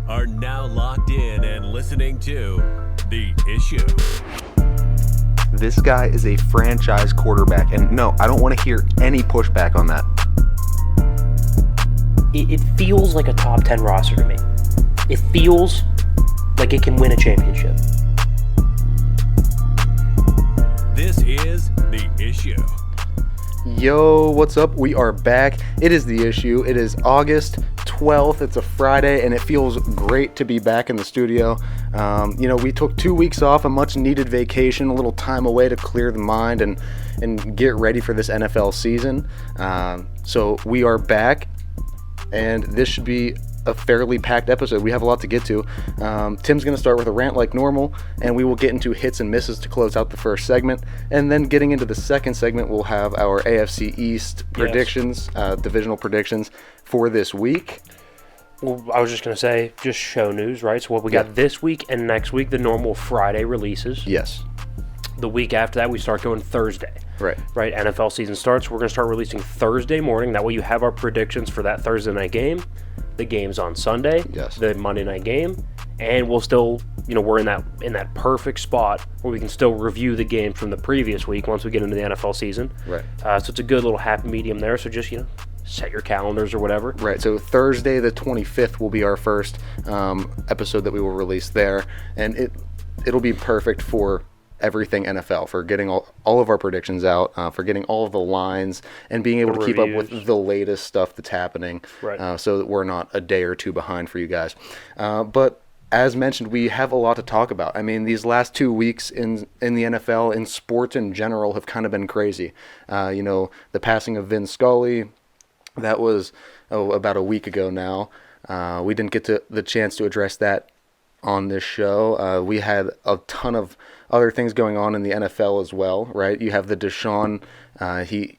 are now locked in and listening to The Issue. This guy is a franchise quarterback, and no, I don't want to hear any pushback on that. It feels like a top 10 roster to me. It feels like it can win a championship. This is The Issue. Yo, what's up? We are back. It is The Issue. It is August 12th. It's a Friday, and it feels great to be back in the studio. We took 2 weeks off, a much-needed vacation, a little time away to clear the mind and get ready for this NFL season. So we are back, and this should be a fairly packed episode. We have a lot to get to. Tim's going to start with a rant like normal, and we will get into hits and misses to close out the first segment. And then getting into the second segment, we'll have our AFC East predictions, divisional predictions for this week. Well, I was just going to say, just show news, right? So what we got this week and next week, the normal Friday releases. Yes. The week after that, we start going Thursday. Right. NFL season starts. We're going to start releasing Thursday morning. That way you have our predictions for that Thursday night game. The game's on Sunday, the Monday night game, and we'll still, we're in that perfect spot where we can still review the game from the previous week once we get into the NFL season. Right. So it's a good little happy medium there. So just, set your calendars or whatever. Right. So Thursday the 25th will be our first episode that we will release there, and it'll be perfect for everything NFL, for getting all of our predictions out, for getting all of the lines, and being able to keep up with the latest stuff that's happening, so that we're not a day or two behind for you guys. But as mentioned, we have a lot to talk about. I mean, these last 2 weeks in the NFL, in sports in general, have kind of been crazy. The passing of Vin Scully, that was about a week ago now. We didn't get the chance to address that on this show. We had a ton of other things going on in the NFL as well, right? You have the Deshaun, he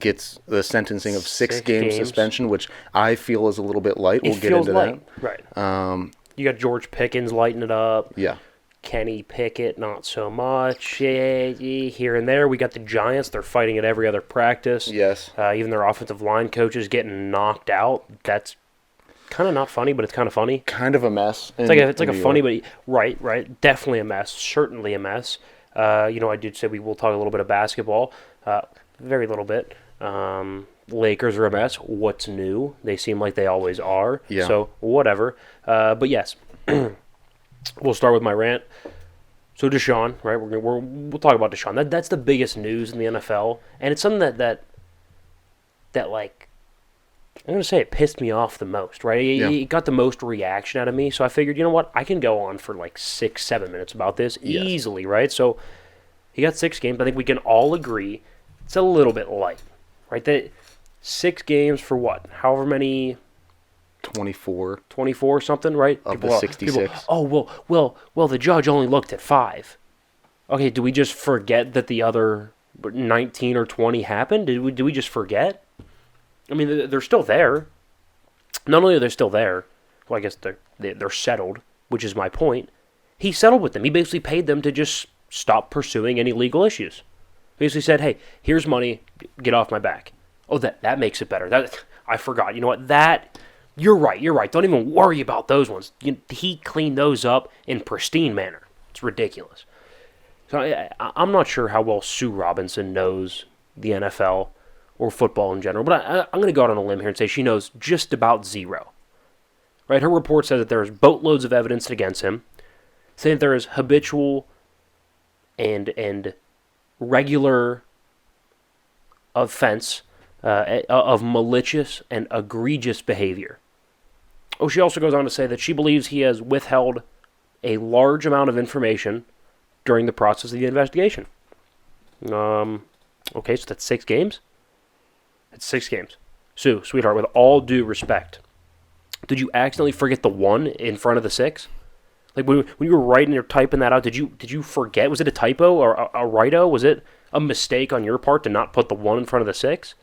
gets the sentencing of six game suspension, which I feel is a little bit light. We'll get into that. Right. You got George Pickens lighting it up. Yeah. Kenny Pickett, not so much. Here and there. We got the Giants. They're fighting at every other practice. Yes. Even their offensive line coaches getting knocked out. That's kind of not funny, but it's kind of funny. Kind of a mess. It's like a funny, but right. Definitely a mess. Certainly a mess. I did say we will talk a little bit of basketball. Very little bit. Lakers are a mess. What's new? They seem like they always are. Yeah. So whatever. But yes, we'll start with my rant. So Deshaun, right? We'll talk about Deshaun. That's the biggest news in the NFL, and it's something that like. I'm going to say it pissed me off the most, right? It got the most reaction out of me, so I figured, you know what? I can go on for like 6-7 minutes about this easily, right? So he got 6 games. I think we can all agree it's a little bit light, right? That 6 games for what? However many? 24 or something, right? Of the 66. Well, the judge only looked at 5. Okay, do we just forget that the other 19 or 20 happened? Do we just forget? I mean, they're still there. Not only are they still there, well, I guess they're settled, which is my point. He settled with them. He basically paid them to just stop pursuing any legal issues. Basically said, hey, here's money, get off my back. Oh, that makes it better. I forgot. You know what? You're right. Don't even worry about those ones. He cleaned those up in pristine manner. It's ridiculous. So I'm not sure how well Sue Robinson knows the NFL or football in general, but I'm going to go out on a limb here and say she knows just about zero. Right? Her report says that there is boatloads of evidence against him, saying that there is habitual and regular offense of malicious and egregious behavior. Oh, she also goes on to say that she believes he has withheld a large amount of information during the process of the investigation. Okay, so that's 6 games? It's 6 games. Sue, sweetheart, with all due respect, did you accidentally forget the 1 in front of the 6? Like when you were writing or typing that out, did you forget? Was it a typo or a write-o? Was it a mistake on your part to not put the 1 in front of the 6?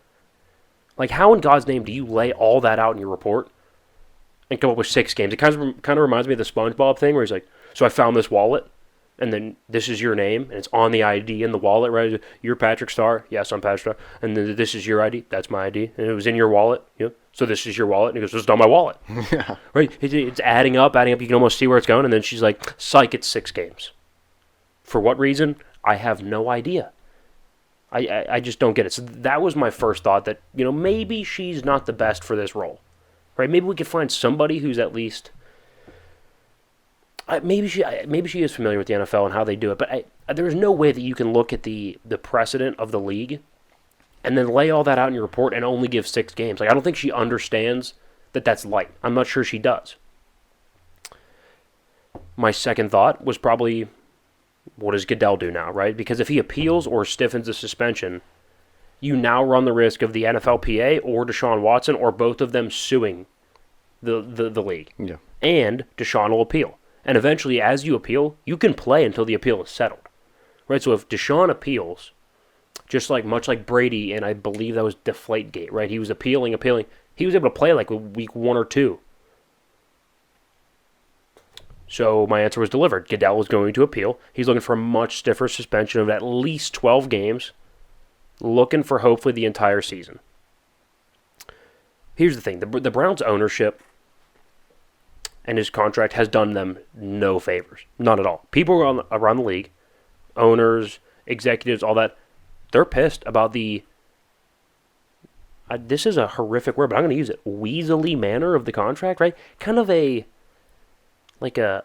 Like, how in God's name do you lay all that out in your report and come up with 6 games? It kind of reminds me of the SpongeBob thing where he's like, so I found this wallet. and then this is your name, and it's on the ID in the wallet, right? You're Patrick Starr. Yes, I'm Patrick Starr. And then this is your ID. That's my ID. And it was in your wallet. Yep. So this is your wallet. And he goes, it's not my wallet. Yeah. Right? It's adding up. You can almost see where it's going. And then she's like, psych, it's 6 games. For what reason? I have no idea. I just don't get it. So that was my first thought, that, maybe she's not the best for this role. Right? Maybe we could find somebody who's at least... Maybe she is familiar with the NFL and how they do it, but there's no way that you can look at the precedent of the league and then lay all that out in your report and only give 6 games. I don't think she understands that that's light. I'm not sure she does. My second thought was probably, what does Goodell do now, right? Because if he appeals or stiffens the suspension, you now run the risk of the NFLPA or Deshaun Watson or both of them suing the league. Yeah. And Deshaun will appeal. And eventually, as you appeal, you can play until the appeal is settled. Right? So if Deshaun appeals, much like Brady, and I believe that was Deflategate, right? He was appealing. He was able to play like week 1 or 2. So my answer was delivered. Goodell is going to appeal. He's looking for a much stiffer suspension of at least 12 games, looking for hopefully the entire season. Here's the thing. The Browns' ownership and his contract has done them no favors. None at all. People around the league, owners, executives, all that, they're pissed about the, this is a horrific word, but I'm going to use it, weaselly manner of the contract, right? Kind of like a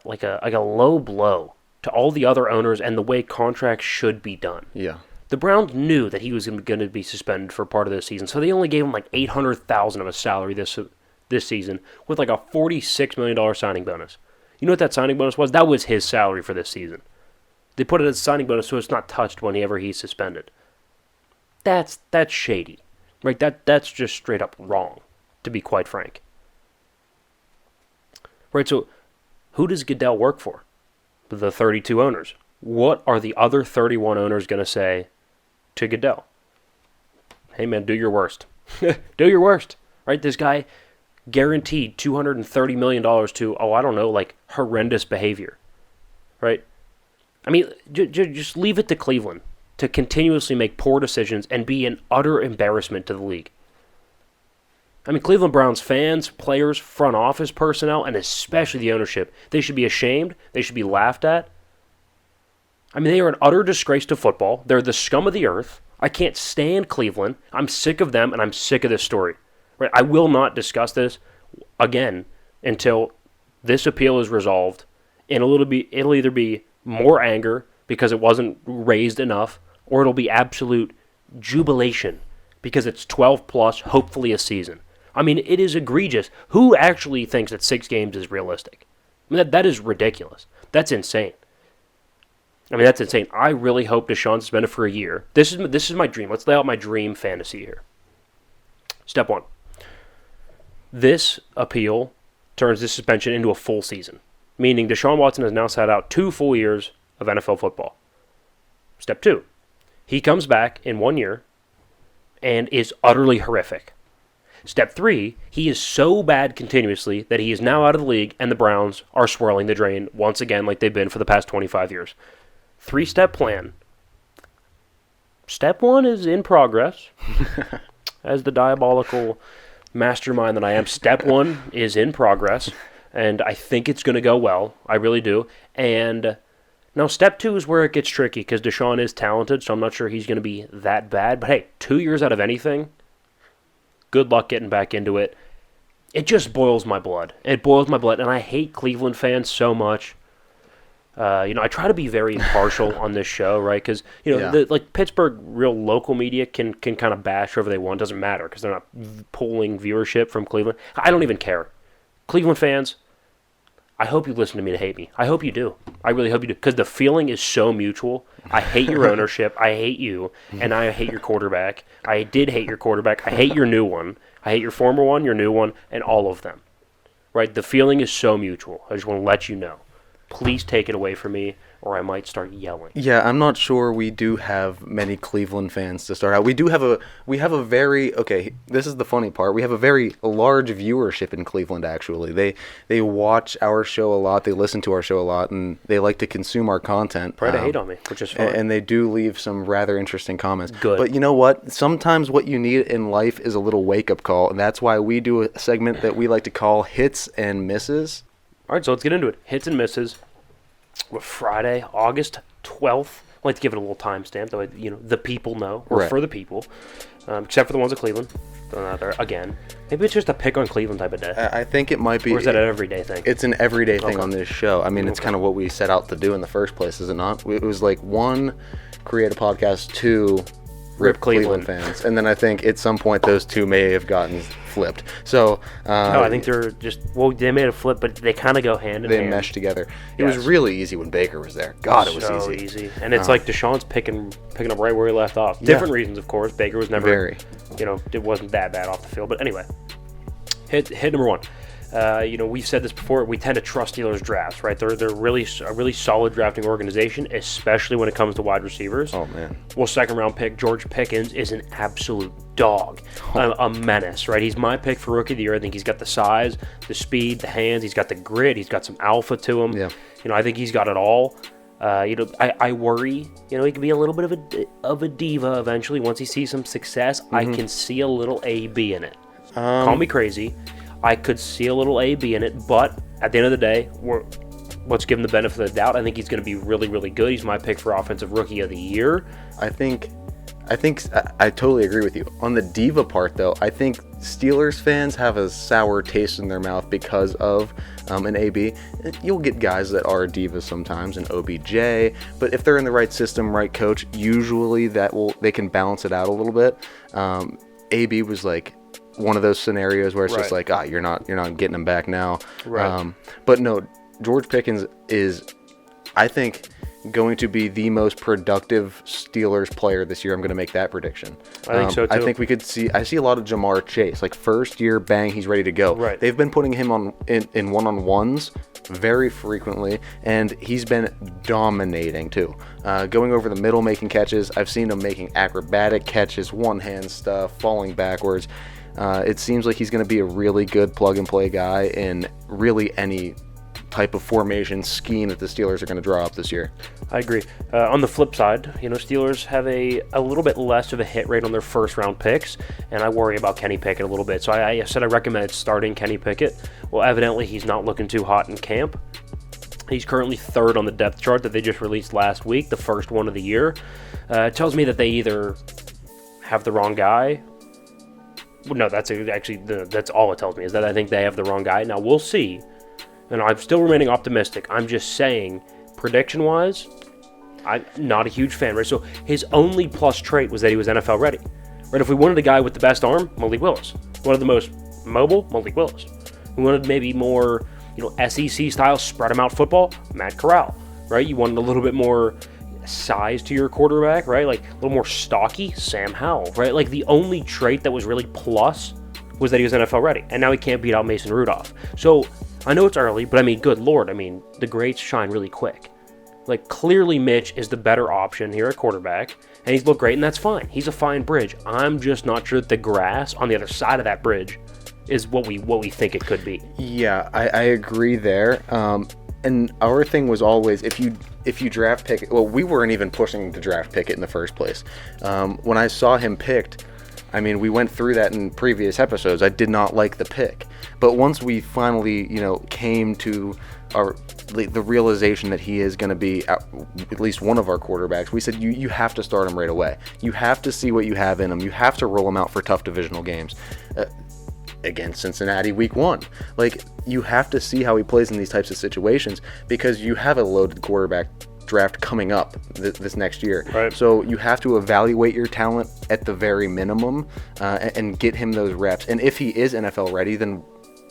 low blow to all the other owners and the way contracts should be done. Yeah. The Browns knew that he was going to be suspended for part of this season, so they only gave him like $800,000 of a salary this season with like a $46 million signing bonus. You know what that signing bonus was? That was his salary for this season. They put it as a signing bonus so it's not touched whenever he's suspended. That's shady. Right? That's just straight up wrong, to be quite frank. Right, so who does Goodell work for? The 32 owners. What are the other 31 owners going to say to Goodell? Hey man, do your worst. Do your worst. Right? This guy guaranteed $230 million to, horrendous behavior. Right? I mean, just leave it to Cleveland to continuously make poor decisions and be an utter embarrassment to the league. I mean, Cleveland Browns fans, players, front office personnel, and especially the ownership, they should be ashamed. They should be laughed at. I mean, they are an utter disgrace to football. They're the scum of the earth. I can't stand Cleveland. I'm sick of them, and I'm sick of this story. Right? I will not discuss this again until this appeal is resolved, and it'll either be more anger because it wasn't raised enough, or it'll be absolute jubilation because it's 12 plus, hopefully a season. I mean, it is egregious. Who actually thinks that 6 games is realistic? I mean, that is ridiculous. That's insane. That's insane. I really hope Deshaun's suspended for a year. This is my dream. Let's lay out my dream fantasy here. Step 1. This appeal turns this suspension into a full season, meaning Deshaun Watson has now sat out 2 full years of NFL football. Step 2. He comes back in 1 year and is utterly horrific. Step 3, he is so bad continuously that he is now out of the league and the Browns are swirling the drain once again like they've been for the past 25 years. 3-step plan. Step 1 is in progress. As the diabolical mastermind that I am, step 1 is in progress, and I think it's going to go well. I really do. And now step 2 is where it gets tricky because Deshaun is talented, so I'm not sure he's going to be that bad. But hey, 2 years out of anything, good luck getting back into it. It just boils my blood. It boils my blood, and I hate Cleveland fans so much. I try to be very impartial on this show, right? Because Pittsburgh, real local media can kind of bash whoever they want. It doesn't matter because they're not pulling viewership from Cleveland. I don't even care. Cleveland fans, I hope you listen to me to hate me. I hope you do. I really hope you do because the feeling is so mutual. I hate your ownership. I hate you, and I hate your quarterback. I did hate your quarterback. I hate your new one. I hate your former one, your new one, and all of them. Right? The feeling is so mutual. I just want to let you know. Please take it away from me. or I might start yelling. Yeah, I'm not sure we do have many Cleveland fans to start out. We have a very, okay, this is the funny part. We have a very large viewership in Cleveland, actually. They watch our show a lot, they listen to our show a lot, and they like to consume our content. Try to hate on me, which is fine. And they do leave some rather interesting comments. Good. But you know what? Sometimes what you need in life is a little wake-up call, and that's why we do a segment that we like to call Hits and Misses. All right, so let's get into it. Hits and misses. With Friday, August 12th. I like to give it a little timestamp, though the people know. Or Right. for the people. Except for the ones of Cleveland. They're not there again. Maybe it's just a pick on Cleveland type of day. I think it might be. Or is that an everyday thing? It's an everyday thing Okay. on this show. I mean, it's kind of what we set out to do in the first place, is it not? It was like, one, create a podcast, two, rip Cleveland fans. And then I think at some point those two may have gotten flipped. So No, I think they're just, they made a flip, but they kind of go hand in hand. they meshed together. It Yes. was really easy when Baker was there. God, it was so easy. And it's like Deshaun's picking up right where he left off. Different reasons, of course. Baker was never, Very. It wasn't that bad off the field. But anyway, hit number one. We've said this before. We tend to trust Steelers drafts, right? They're really a really solid drafting organization, especially when it comes to wide receivers. Oh, man. Well, second round pick George Pickens is an absolute dog, a menace, right? He's my pick for rookie of the year. I think he's got the size, the speed, the hands. He's got the grit. He's got some alpha to him. Yeah. I think he's got it all. I worry. He can be a little bit of a diva eventually once he sees some success. I can see a little AB in it. Call me crazy. I could see a little AB in it, but at the end of the day, let's give him the benefit of the doubt. I think he's going to be really, really good. He's my pick for offensive rookie of the year. I totally agree with you. On the diva part, though, I think Steelers fans have a sour taste in their mouth because of an AB. You'll get guys that are divas sometimes, an OBJ, but if they're in the right system, right coach, usually they can balance it out a little bit. AB was like one of those scenarios where it's just like, you're not getting him back now. Right. But no, George Pickens is, I think, going to be the most productive Steelers player this year. I'm going to make that prediction. I think so too. I think I see a lot of Jamar Chase, like first year, bang, he's ready to go. Right. They've been putting him in one-on-ones very frequently, and he's been dominating too. Going over the middle, making catches. I've seen him making acrobatic catches, one-hand stuff, falling backwards. It seems like he's going to be a really good plug-and-play guy in really any type of formation scheme that the Steelers are going to draw up this year. I agree. On the flip side, Steelers have a little bit less of a hit rate on their first-round picks, and I worry about Kenny Pickett a little bit. So I said I recommended starting Kenny Pickett. Well, evidently he's not looking too hot in camp. He's currently third on the depth chart that they just released last week, the first one of the year. It tells me that they either have the wrong guy. No, that's all it tells me, is that I think they have the wrong guy. Now, we'll see. And I'm still remaining optimistic. I'm just saying, prediction-wise, I'm not a huge fan, right? So his only plus trait was that he was NFL ready. Right? If we wanted a guy with the best arm, Malik Willis. One of the most mobile, Malik Willis. We wanted maybe more, SEC-style spread-them-out football, Matt Corral. Right? You wanted a little bit more size to your quarterback, right? Like a little more stocky, Sam Howell, right? Like the only trait that was really plus was that he was NFL ready. And now he can't beat out Mason Rudolph. So I know it's early, but good Lord, the greats shine really quick. Like, clearly Mitch is the better option here at quarterback, and he's looked great, and that's fine. He's a fine bridge. I'm just not sure that the grass on the other side of that bridge is what we think it could be. Yeah, I agree there. And our thing was always, if you draft Pickett, well, we weren't even pushing to draft Pickett in the first place. When I saw him picked, we went through that in previous episodes. I did not like the pick. But once we finally, came to the realization that he is going to be at least one of our quarterbacks, we said, you have to start him right away. You have to see what you have in him. You have to roll him out for tough divisional games. Against Cincinnati week 1. Like, you have to see how he plays in these types of situations because you have a loaded quarterback draft coming up this next year. Right. So you have to evaluate your talent at the very minimum and get him those reps. And if he is NFL ready, then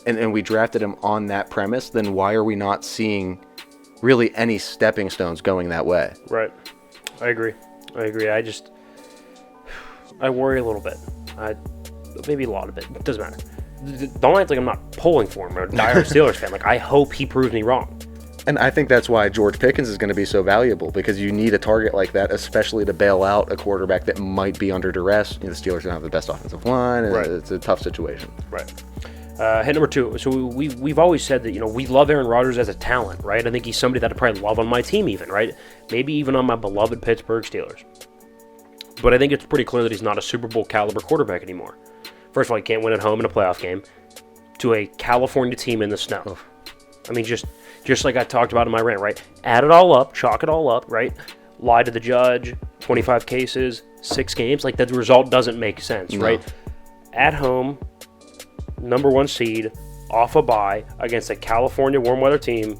and we drafted him on that premise, then why are we not seeing really any stepping stones going that way? Right. I agree. I worry a little bit. Maybe a lot of it. It doesn't matter. Don't act like I'm not pulling for him or a dire Steelers fan. Like, I hope he proves me wrong. And I think that's why George Pickens is going to be so valuable, because you need a target like that, especially to bail out a quarterback that might be under duress. The Steelers don't have the best offensive line, and it's a tough situation. Right. Hit number 2. So we've always said that, we love Aaron Rodgers as a talent, right? I think he's somebody that I'd probably love on my team even, right? Maybe even on my beloved Pittsburgh Steelers. But I think it's pretty clear that he's not a Super Bowl caliber quarterback anymore. First of all, he can't win at home in a playoff game to a California team in the snow. Oh. I mean, just like I talked about in my rant, right? Add it all up, chalk it all up, right? Lie to the judge, 25 cases, 6 games. Like, that result doesn't make sense, right? At home, number 1 seed, off a bye against a California warm weather team,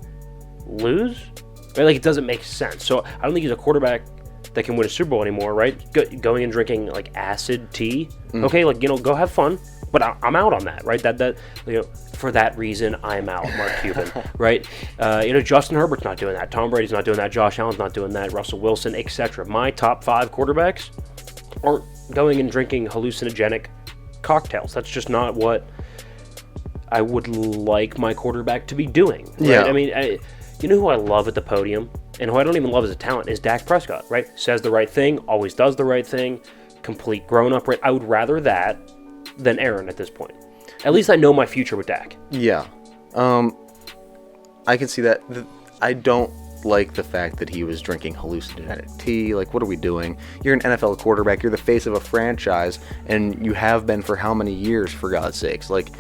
lose? Right? Like, it doesn't make sense. So I don't think he's a quarterback that can win a Super Bowl anymore, right? Going and drinking like acid tea, okay, like, go have fun. But I'm out on that, right? For that reason, I'm out, Mark Cuban, right? Justin Herbert's not doing that. Tom Brady's not doing that. Josh Allen's not doing that. Russell Wilson, etc. My top 5 quarterbacks aren't going and drinking hallucinogenic cocktails. That's just not what I would like my quarterback to be doing. Right? Yeah. I mean, you know who I love at the podium, and who I don't even love as a talent, is Dak Prescott, right? Says the right thing, always does the right thing, complete grown-up, right? I would rather that than Aaron at this point. At least I know my future with Dak. Yeah. I can see that. I don't like the fact that he was drinking hallucinogenic tea. Like, what are we doing? You're an NFL quarterback. You're the face of a franchise, and you have been for how many years, for God's sakes? Like,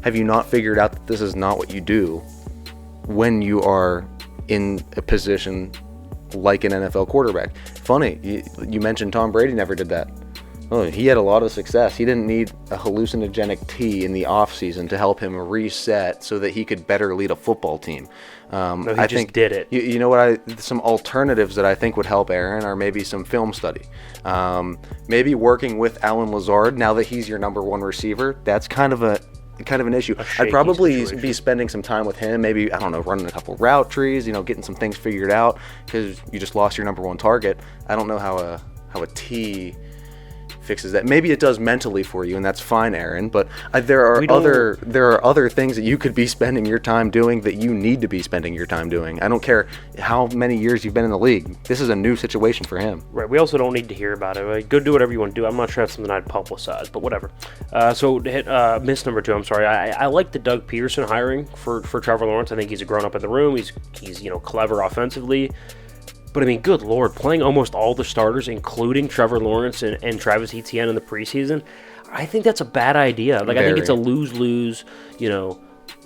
have you not figured out that this is not what you do when you are in a position like an NFL quarterback? Funny, you mentioned Tom Brady never did that. Oh, he had a lot of success. He didn't need a hallucinogenic tea in the offseason to help him reset so that he could better lead a football team. I think did it. You know what? Some alternatives that I think would help Aaron are maybe some film study. Maybe working with Allen Lazard now that he's your number 1 receiver. That's kind of an issue. I'd probably be spending some time with him, maybe, I don't know, running a couple route trees, getting some things figured out, because you just lost your number 1 target. I don't know how a T fixes that. Maybe it does mentally for you, and that's fine, Aaron, but there are other things that you could be spending your time doing that you need to be spending your time doing. I don't care how many years you've been in the league. This is a new situation for him. Right. We also don't need to hear about it. Right? Go do whatever you want to do. I'm not sure that's something I'd publicize, but whatever. So to hit miss number 2, I'm sorry. I like the Doug Peterson hiring for Trevor Lawrence. I think he's a grown up in the room. He's clever offensively. But, I mean, good Lord, playing almost all the starters, including Trevor Lawrence and Travis Etienne in the preseason, I think that's a bad idea. I think it's a lose-lose,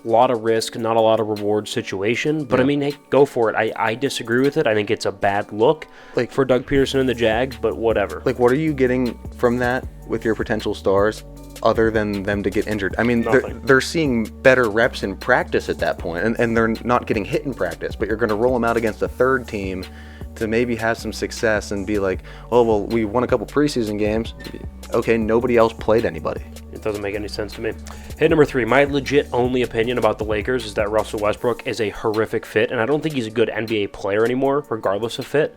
lot of risk, not a lot of reward situation. But, I mean, hey, go for it. I disagree with it. I think it's a bad look for Doug Peterson and the Jags, but whatever. What are you getting from that with your potential stars other than them to get injured? I mean, they're seeing better reps in practice at that point, and they're not getting hit in practice, but you're going to roll them out against a third team to maybe have some success and be like, oh, well, we won a couple preseason games. Okay, nobody else played anybody. It doesn't make any sense to me. Hit number 3, my legit only opinion about the Lakers is that Russell Westbrook is a horrific fit, and I don't think he's a good NBA player anymore, regardless of fit.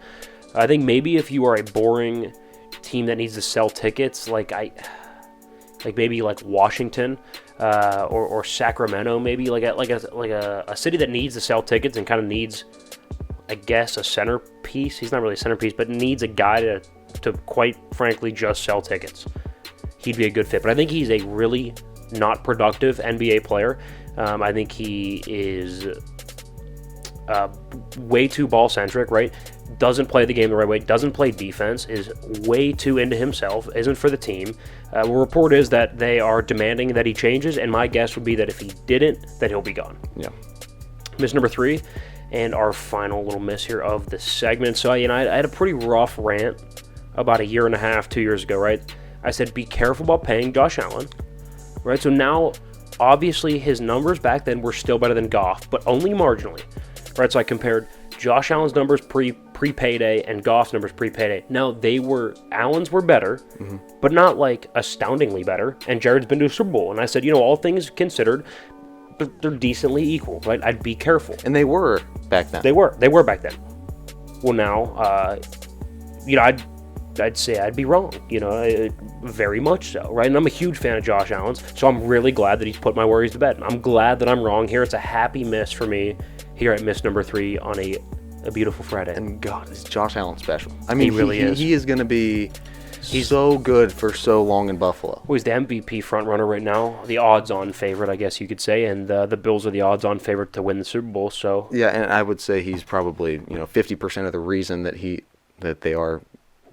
I think maybe if you are a boring team that needs to sell tickets, like maybe Washington or Sacramento, maybe like a city that needs to sell tickets and kind of needs, I guess, a centerpiece. He's not really a centerpiece, but needs a guy to quite frankly just sell tickets. He'd be a good fit. But I think he's a really not productive NBA player. I think he is way too ball-centric, right? Doesn't play the game the right way, doesn't play defense, is way too into himself, isn't for the team. The report is that they are demanding that he changes, and my guess would be that if he didn't, that he'll be gone. Yeah. Miss number 3. And our final little miss here of the segment. So, I had a pretty rough rant about 1.5 years, 2 years ago, right? I said, be careful about paying Josh Allen, right? So now, obviously, his numbers back then were still better than Goff, but only marginally, right? So I compared Josh Allen's numbers pre-payday and Goff's numbers pre-payday. Now, Allen's were better, but not astoundingly better, and Jared's been to a Super Bowl. And I said, all things considered, but they're decently equal, right? I'd be careful. And they were back then. They were back then. Well, now, I'd say I'd be wrong, very much so, right? And I'm a huge fan of Josh Allen's, so I'm really glad that he's put my worries to bed. I'm glad that I'm wrong here. It's a happy miss for me here at Miss Number 3 on a beautiful Friday. And God, is Josh Allen special? I mean, He really is. He is going to be so good for so long in Buffalo. Well, he's the MVP frontrunner right now, the odds-on favorite, I guess you could say, and the Bills are the odds-on favorite to win the Super Bowl. So yeah, and I would say he's probably 50% of the reason that they are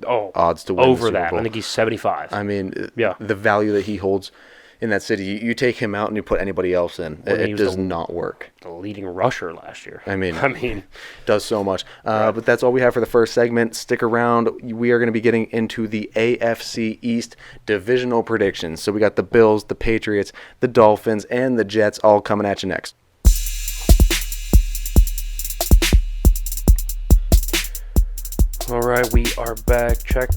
odds to win over the Super that. Bowl. I think he's 75. I mean, yeah, the value that he holds in that city, you take him out and you put anybody else in, it does not work. The leading rusher last year. I mean, does so much. But that's all we have for the first segment. Stick around. We are going to be getting into the AFC East divisional predictions. So we got the Bills, the Patriots, the Dolphins, and the Jets all coming at you next. All right, we are back. Check.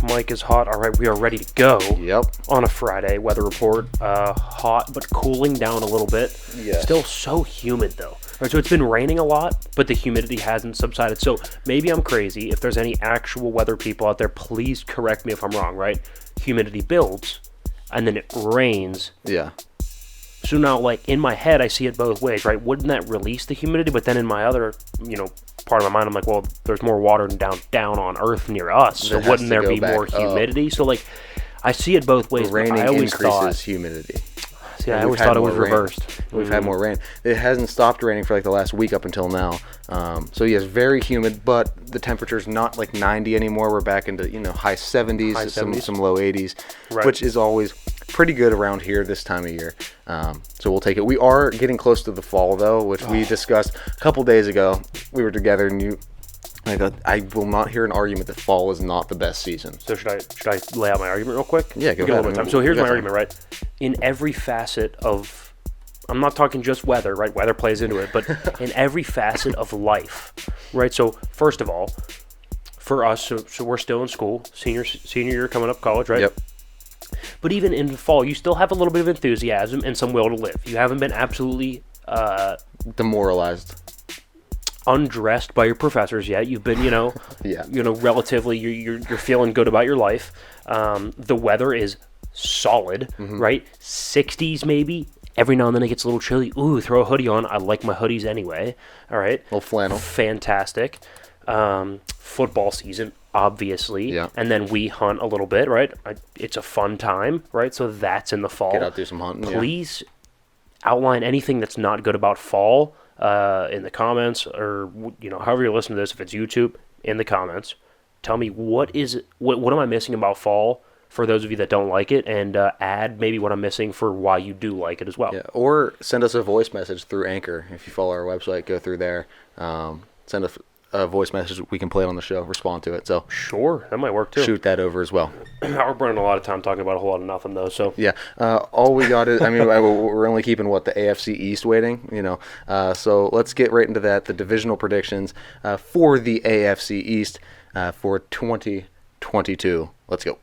Mike is hot. All right, we are ready to go. Yep. On a Friday, weather report. Hot, but cooling down a little bit. Yes. Still so humid, though. All right, so it's been raining a lot, but the humidity hasn't subsided. So maybe I'm crazy. If there's any actual weather people out there, please correct me if I'm wrong, right? Humidity builds, and then it rains. Yeah. So now, like, in my head, I see it both ways, right? Wouldn't that release the humidity? But then in my other, part of my mind, I'm like, well, there's more water down on Earth near us, so wouldn't there be more humidity? So, like, I see it both ways. Raining I always increases humidity. See, I always thought it was reversed. We've had more rain. It hasn't stopped raining for like the last week up until now. So yes, very humid, but the temperature's not like 90 anymore. We're back into high 70s, some low 80s, right, which is always pretty good around here this time of year. So we'll take it. We are getting close to the fall though, which we discussed a couple days ago. We were together and I will not hear an argument that fall is not the best season. So should I lay out my argument real quick? Yeah, go ahead. So here's my argument, right? In every facet of, I'm not talking just weather, right? Weather plays into it, but in every facet of life, right? So first of all, for us, so we're still in school, senior year coming up, college, right? Yep. But even in the fall, you still have a little bit of enthusiasm and some will to live. You haven't been absolutely demoralized, undressed by your professors yet. You've been, relatively, you're feeling good about your life. The weather is solid, right? 60s maybe. Every now and then it gets a little chilly. Ooh, throw a hoodie on. I like my hoodies anyway. All right. A little flannel. Fantastic. Football season, obviously. Yeah. And then we hunt a little bit, right? It's a fun time, right? So that's in the fall. Get out, do some hunting. Please outline anything that's not good about fall in the comments, or however you're listening to this. If it's YouTube, in the comments, tell me what am I missing about fall for those of you that don't like it, and add maybe what I'm missing for why you do like it as well. Yeah, or send us a voice message through Anchor. If you follow our website, go through there. Send us a voice message. We can play it on the show, respond to it. So sure, that might work too. Shoot that over as well. We're burning a lot of time talking about a whole lot of nothing though. So yeah, all we got is, we're only keeping the AFC East waiting. So let's get right into that. The divisional predictions for the AFC East for 2022. Let's go.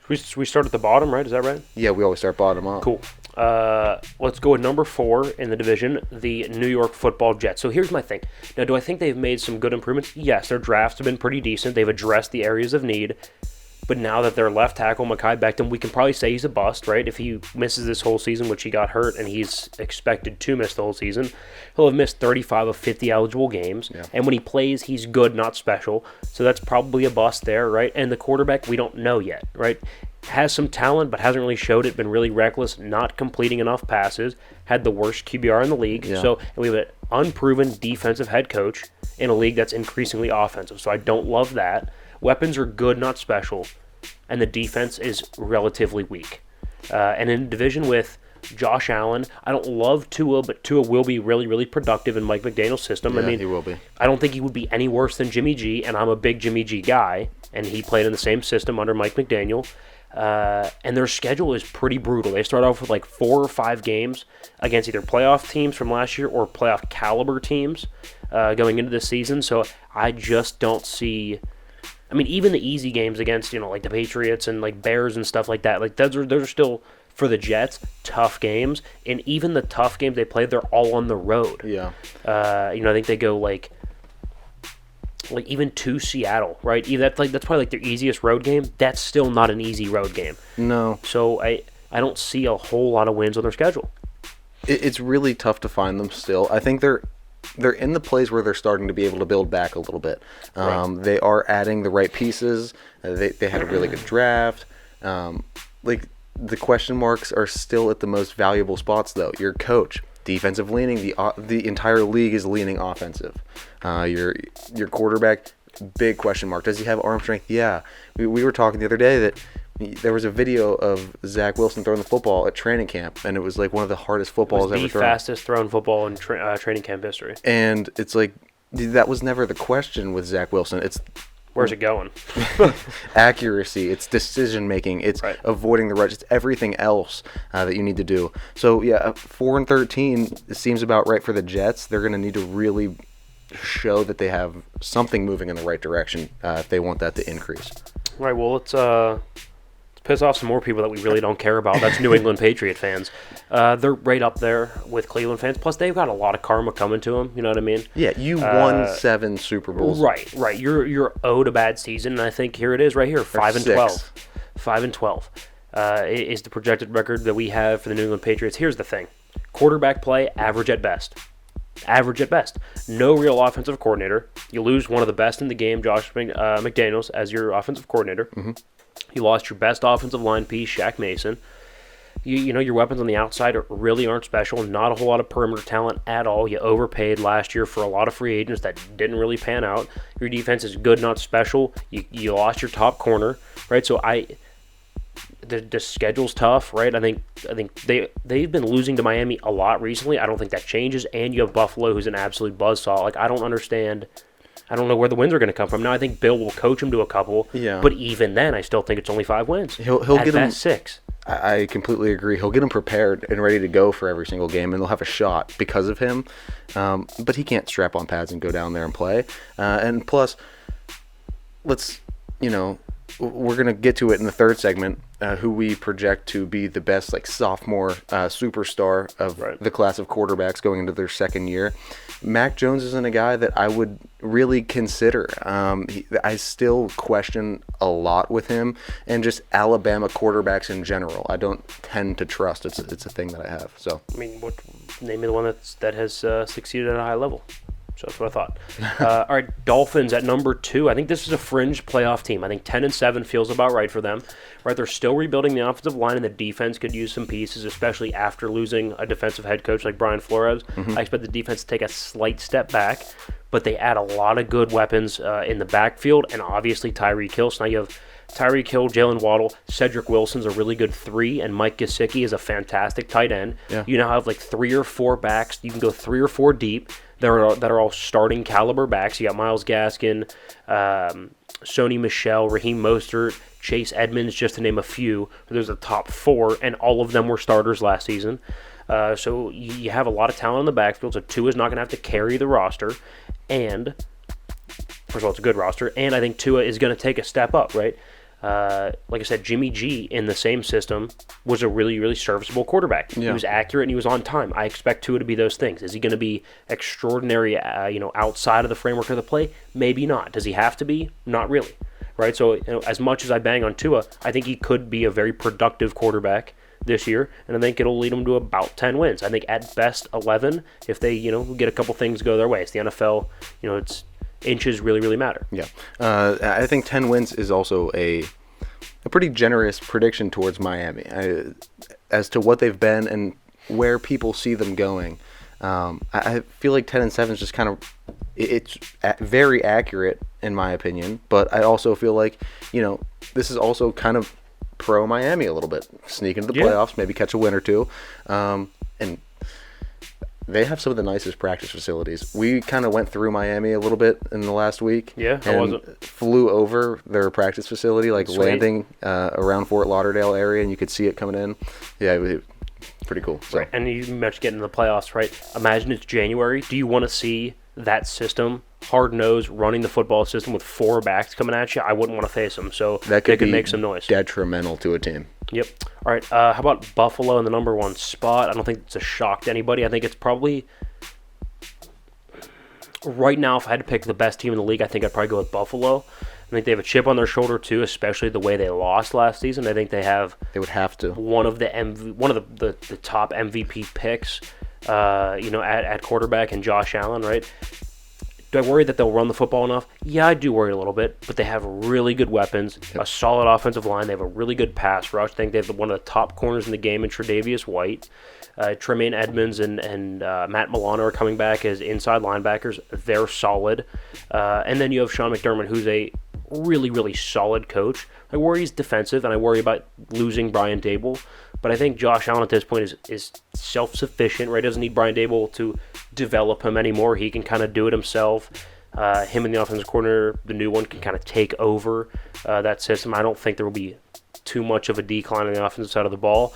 We start at the bottom, right? Is that right? Yeah, we always start bottom up. Cool. Let's go with number 4 in the division, the New York Football Jets. So here's my thing. Now, do I think they've made some good improvements? Yes, their drafts have been pretty decent. They've addressed the areas of need. But now that their left tackle, Mekhi Becton, we can probably say he's a bust, right? If he misses this whole season, which he got hurt, and he's expected to miss the whole season, he'll have missed 35 of 50 eligible games. Yeah. And when he plays, he's good, not special. So that's probably a bust there, right? And the quarterback, we don't know yet, right? Has some talent, but hasn't really showed it, been really reckless, not completing enough passes, had the worst QBR in the league. Yeah. So we have an unproven defensive head coach in a league that's increasingly offensive. So I don't love that. Weapons are good, not special, and the defense is relatively weak. And in a division with Josh Allen, I don't love Tua, but Tua will be really, really productive in Mike McDaniel's system. Yeah, he will be. I don't think he would be any worse than Jimmy G, and I'm a big Jimmy G guy, and he played in the same system under Mike McDaniel. And their schedule is pretty brutal. They start off with like 4 or 5 games against either playoff teams from last year or playoff caliber teams going into this season. So I just don't see... even the easy games against, like the Patriots and like Bears and stuff like that, like those are still, for the Jets, tough games. And even the tough games they play, they're all on the road. Yeah. I think they go like even to Seattle, right? That's probably like their easiest road game. That's still not an easy road game. No. So I don't see a whole lot of wins on their schedule. It's really tough to find them still. I think they're they're in the place where they're starting to be able to build back a little bit. They are adding the right pieces. They had a really good draft. Like the question marks are still at the most valuable spots though. Your coach, defensive leaning. The entire league is leaning offensive. Your quarterback, big question mark. Does he have arm strength? Yeah. We were talking the other day that there was a video of Zach Wilson throwing the football at training camp, and it was like one of the hardest footballs ever thrown. The fastest thrown football in training camp history. And it's like, that was never the question with Zach Wilson. It's where's it going? Accuracy. It's decision making. It's avoiding the rush. It's everything else that you need to do. So yeah, 4-13 seems about right for the Jets. They're going to need to really show that they have something moving in the right direction if they want that to increase. Right. Well, let's piss off some more people that we really don't care about. That's New England Patriot fans. They're right up there with Cleveland fans. Plus, they've got a lot of karma coming to them. You know what I mean? Yeah, you won 7 Super Bowls. Right. You're owed a bad season, and I think here it is right here, 5-12. 5-12 is the projected record that we have for the New England Patriots. Here's the thing. Quarterback play, average at best. Average at best. No real offensive coordinator. You lose one of the best in the game, Josh McDaniels, as your offensive coordinator. Mm-hmm. You lost your best offensive line piece, Shaq Mason. You know, your weapons on the outside really aren't special. Not a whole lot of perimeter talent at all. You overpaid last year for a lot of free agents that didn't really pan out. Your defense is good, not special. You lost your top corner, right? So the schedule's tough, right? I think they've been losing to Miami a lot recently. I don't think that changes. And you have Buffalo, who's an absolute buzzsaw. Like, I don't understand. I don't know where the wins are going to come from. Now I think Bill will coach him to a couple. Yeah. But even then, I still think it's only 5 wins. He'll get them 6. I completely agree. He'll get them prepared and ready to go for every single game, and they'll have a shot because of him. But he can't strap on pads and go down there and play. And plus, we're going to get to it in the third segment, who we project to be the best sophomore superstar of the class of quarterbacks going into their second year. Mac Jones isn't a guy that I would really consider. I still question a lot with him, and just Alabama quarterbacks in general. I don't tend to trust. It's a thing that I have. So I mean, name me the one that has succeeded at a high level. So that's what I thought. All right, Dolphins at number 2. I think this is a fringe playoff team. I think 10-7 feels about right for them. Right, they're still rebuilding the offensive line, and the defense could use some pieces, especially after losing a defensive head coach like Brian Flores. Mm-hmm. I expect the defense to take a slight step back, but they add a lot of good weapons in the backfield, and obviously Tyreek Hill. So now you have Tyreek Hill, Jalen Waddle, Cedric Wilson's a really good 3, and Mike Gesicki is a fantastic tight end. Yeah. You now have 3 or 4 backs. You can go 3 or 4 deep that are all starting caliber backs. You got Myles Gaskin, Sony Michel, Raheem Mostert, Chase Edmonds, just to name a few. There's a top 4, and all of them were starters last season. So you have a lot of talent in the backfield, so Tua is not going to have to carry the roster. And, first of all, it's a good roster, and I think Tua is going to take a step up, right? Like I said, Jimmy G in the same system was a really, really serviceable quarterback. Yeah. He was accurate and he was on time. I expect Tua to be those things. Is he going to be extraordinary, outside of the framework of the play? Maybe not. Does he have to be? Not really. Right? So, as much as I bang on Tua, I think he could be a very productive quarterback this year, and I think it'll lead him to about 10 wins. I think at best 11 if they, get a couple things go their way. It's the NFL. It's inches really, really matter. Yeah. I think 10 wins is also a pretty generous prediction towards Miami. As to what they've been and where people see them going, I feel like 10-7 is just kind of, it's very accurate in my opinion, but I also feel like, this is also kind of pro Miami a little bit. Sneak into the playoffs, maybe catch a win or two. And they have some of the nicest practice facilities. We kind of went through Miami a little bit in the last week. Yeah, how was it? Flew over their practice facility, landing around Fort Lauderdale area, and you could see it coming in. Yeah, it was pretty cool. So. Right, and you mentioned getting in the playoffs, right? Imagine it's January. Do you want to see that system, hard-nosed, running the football system with 4 backs coming at you? I wouldn't want to face them, so that could make some noise. Detrimental to a team. Yep. All right, how about Buffalo in the number 1 spot? I don't think it's a shock to anybody. I think it's probably, right now, if I had to pick the best team in the league, I think I'd probably go with Buffalo. I think they have a chip on their shoulder, too, especially the way they lost last season. I think they would have to. One of the top MVP picks. at quarterback and Josh Allen, right? Do I worry that they'll run the football enough? Yeah, I do worry a little bit, but they have really good weapons, a solid offensive line. They have a really good pass rush. I think they have one of the top corners in the game in Tre'Davious White. Tremaine Edmonds and Matt Milano are coming back as inside linebackers. They're solid. And then you have Sean McDermott, who's a really, really solid coach. I worry he's defensive, and I worry about losing Brian Dable. But I think Josh Allen at this point is self-sufficient, right? Doesn't need Brian Dable to develop him anymore. He can kind of do it himself. Him and the offensive coordinator, the new one, can kind of take over that system. I don't think there will be too much of a decline on the offensive side of the ball.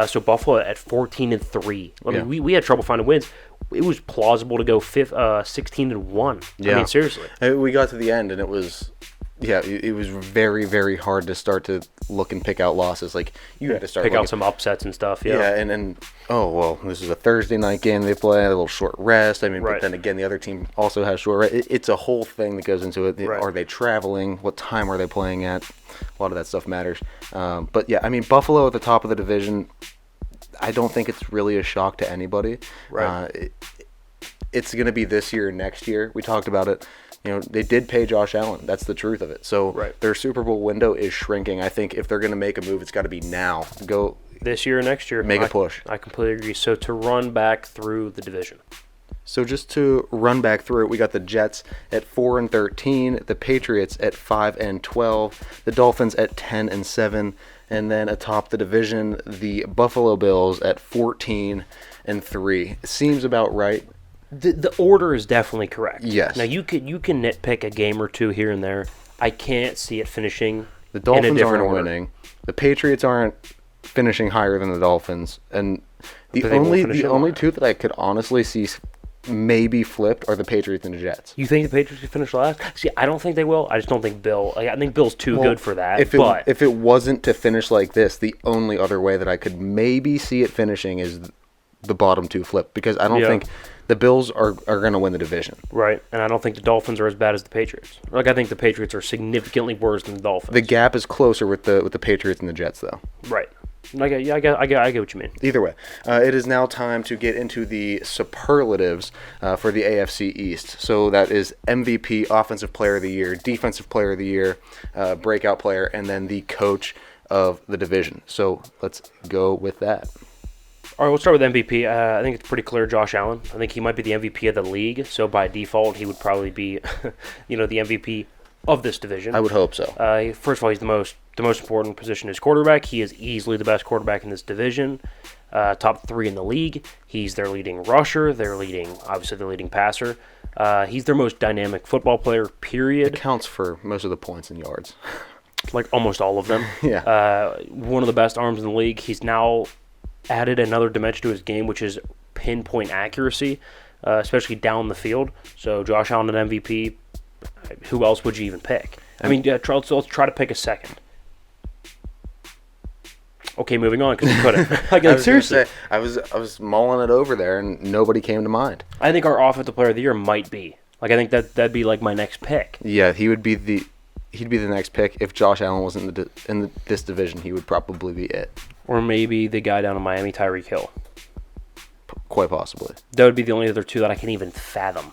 So Buffalo at 14-3. I mean, we had trouble finding wins. It was plausible to go 16-1. Yeah. I mean, seriously. We got to the end, and it was very, very hard to start to look and pick out losses. Like, you had to start pick out some upsets and stuff. Yeah, and this is a Thursday night game they play, a little short rest. I mean, right. But then again, the other team also has short rest. It's a whole thing that goes into it. Right. Are they traveling? What time are they playing at? A lot of that stuff matters. But yeah, I mean, Buffalo at the top of the division, I don't think it's really a shock to anybody. Right. It's going to be this year, next year. We talked about it. They did pay Josh Allen. That's the truth of it. So Their Super Bowl window is shrinking. I think if they're going to make a move, it's got to be now. Go this year or next year. Make a push. I completely agree. So to run back through the division. So just to run back through it, we got the Jets at 4-13, the Patriots at 5-12, the Dolphins at 10-7, and then atop the division, the Buffalo Bills at 14-3. It seems about right. The order is definitely correct. Yes. Now you can nitpick a game or two here and there. I can't see it finishing. The Dolphins aren't order. winning. The Patriots aren't finishing higher than the Dolphins, and the only two that I could honestly see maybe flipped are the Patriots and the Jets. You think the Patriots could finish last? See, I don't think they will. I just don't think Bill. I think Bill's too good for that. If it wasn't to finish like this, the only other way that I could maybe see it finishing is the bottom two flip, because I don't think the Bills are going to win the division. Right, and I don't think the Dolphins are as bad as the Patriots. I think the Patriots are significantly worse than the Dolphins. The gap is closer with the Patriots and the Jets, though. Right. I get what you mean. Either way, it is now time to get into the superlatives for the AFC East. So that is MVP, Offensive Player of the Year, Defensive Player of the Year, Breakout Player, and then the Coach of the division. So let's go with that. All right, we'll start with MVP. I think it's pretty clear Josh Allen. I think he might be the MVP of the league, so by default he would probably be, the MVP of this division. I would hope so. First of all, he's the most important position is quarterback. He is easily the best quarterback in this division. Top 3 in the league. He's their leading rusher. Obviously their leading passer. He's their most dynamic football player, period. Accounts for most of the points and yards. Like almost all of them. Yeah. One of the best arms in the league. He's now added another dimension to his game, which is pinpoint accuracy, especially down the field. So Josh Allen an MVP. Who else would you even pick? I mean, let's try to pick a second. Okay, moving on, because we couldn't. Seriously, I was mulling it over there, and nobody came to mind. I think our Offensive Player of the Year might be. I think that'd be like my next pick. Yeah, he'd be the next pick. If Josh Allen wasn't in this division, he would probably be it. Or maybe the guy down in Miami, Tyreek Hill. Quite possibly. That would be the only other two that I can even fathom.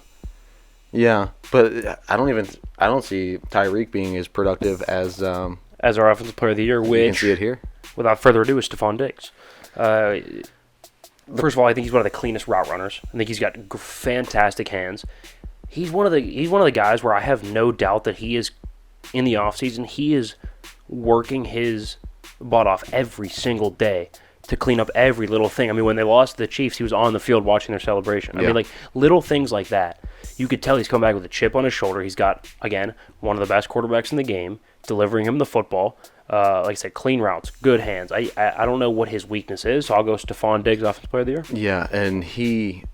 Yeah, but I don't see Tyreek being as productive as our Offensive Player of the Year, which you can see it here. Without further ado, is Stephon Diggs. First of all, I think he's one of the cleanest route runners. I think he's got fantastic hands. He's one of the guys where I have no doubt that he is in the offseason. He is working his butt off every single day to clean up every little thing. I mean, when they lost to the Chiefs, he was on the field watching their celebration. I mean, like, little things like that. You could tell he's come back with a chip on his shoulder. He's got, again, one of the best quarterbacks in the game, delivering him the football. Like I said, clean routes, good hands. I don't know what his weakness is, so I'll go Stephon Diggs, Offensive Player of the Year. Yeah, and he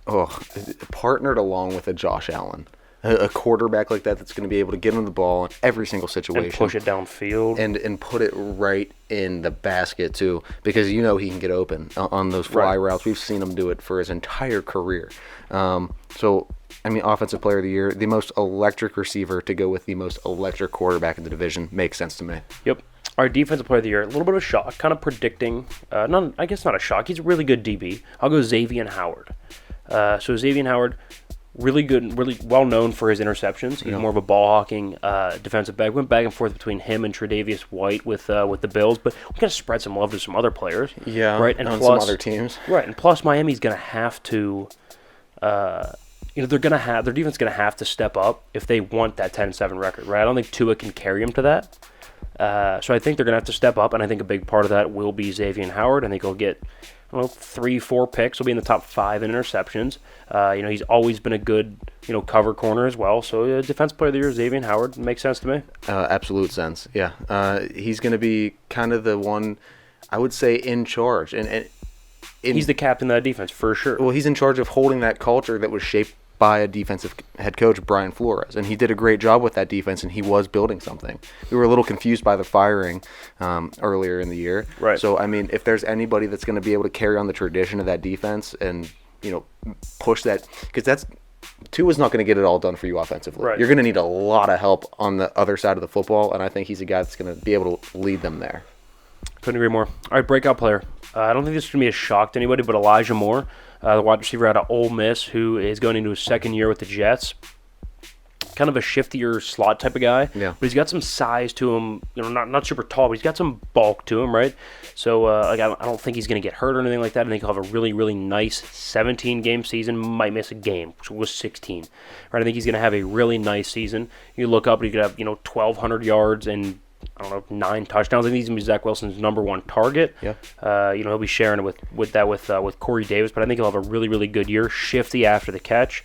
partnered along with a Josh Allen. A quarterback like that's going to be able to get him the ball in every single situation. And push it downfield. And put it right in the basket, too, because he can get open on those fly routes. We've seen him do it for his entire career. So, I mean, Offensive Player of the Year, the most electric receiver to go with the most electric quarterback in the division makes sense to me. Yep. Our defensive player of the year, a little bit of a shock, kind of predicting. I guess not a shock. He's a really good DB. I'll go Xavier Howard. So Xavier Howard, really good, really well known for his interceptions. He's more of a ball hawking defensive back. Went back and forth between him and Tre'Davious White with the Bills, but we got to spread some love to some other players. Yeah, right, and on plus, some other teams. Right, and plus Miami's going to have to. They're gonna have their defense gonna have to step up if they want that 10-7 record, right? I don't think Tua can carry them to that. So I think they're gonna have to step up, and I think a big part of that will be Xavier Howard. I think he'll get 3-4 picks. He'll be in the top 5 in interceptions. He's always been a good cover corner as well. So defense player of the year, Xavier Howard, makes sense to me. Absolute sense. Yeah, he's gonna be kind of the one, I would say, in charge, and he's the captain of that defense for sure. Well, he's in charge of holding that culture that was shaped by a defensive head coach, Brian Flores, and he did a great job with that defense, and he was building something. We were a little confused by the firing earlier in the year. Right. So, I mean, if there's anybody that's going to be able to carry on the tradition of that defense and, push that, because Tua's not going to get it all done for you offensively. Right. You're going to need a lot of help on the other side of the football, and I think he's a guy that's going to be able to lead them there. Couldn't agree more. All right, breakout player. I don't think this is going to be a shock to anybody, but Elijah Moore, the wide receiver out of Ole Miss, who is going into his second year with the Jets. Kind of a shiftier slot type of guy. Yeah. But he's got some size to him. Not super tall, but he's got some bulk to him, right? So I don't think he's going to get hurt or anything like that. I think he'll have a really, really nice 17-game season. Might miss a game, which was 16. Right? I think he's going to have a really nice season. You look up, and he could have 1,200 yards and 9 touchdowns. I think he's going to be Zach Wilson's number 1 target. Yeah. He'll be sharing it with Corey Davis, but I think he'll have a really, really good year. Shifty after the catch.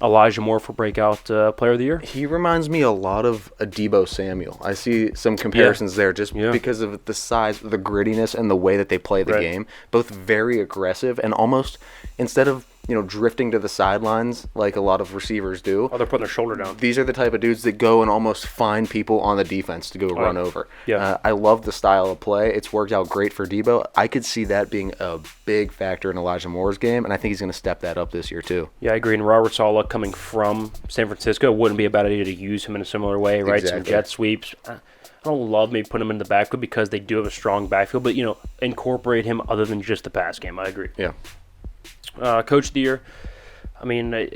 Elijah Moore for breakout player of the year. He reminds me a lot of Deebo Samuel. I see some comparisons there just because of the size, the grittiness, and the way that they play the game. Both very aggressive and almost, instead of drifting to the sidelines like a lot of receivers do. Oh, they're putting their shoulder down. These are the type of dudes that go and almost find people on the defense to go run over. Yeah. I love the style of play. It's worked out great for Deebo. I could see that being a big factor in Elijah Moore's game, and I think he's going to step that up this year too. Yeah, I agree. And Robert Saleh coming from San Francisco, wouldn't be a bad idea to use him in a similar way, right? Exactly. Some jet sweeps. I don't love maybe putting him in the backfield because they do have a strong backfield, but incorporate him other than just the pass game. I agree. Yeah. Coach of the year. I mean, we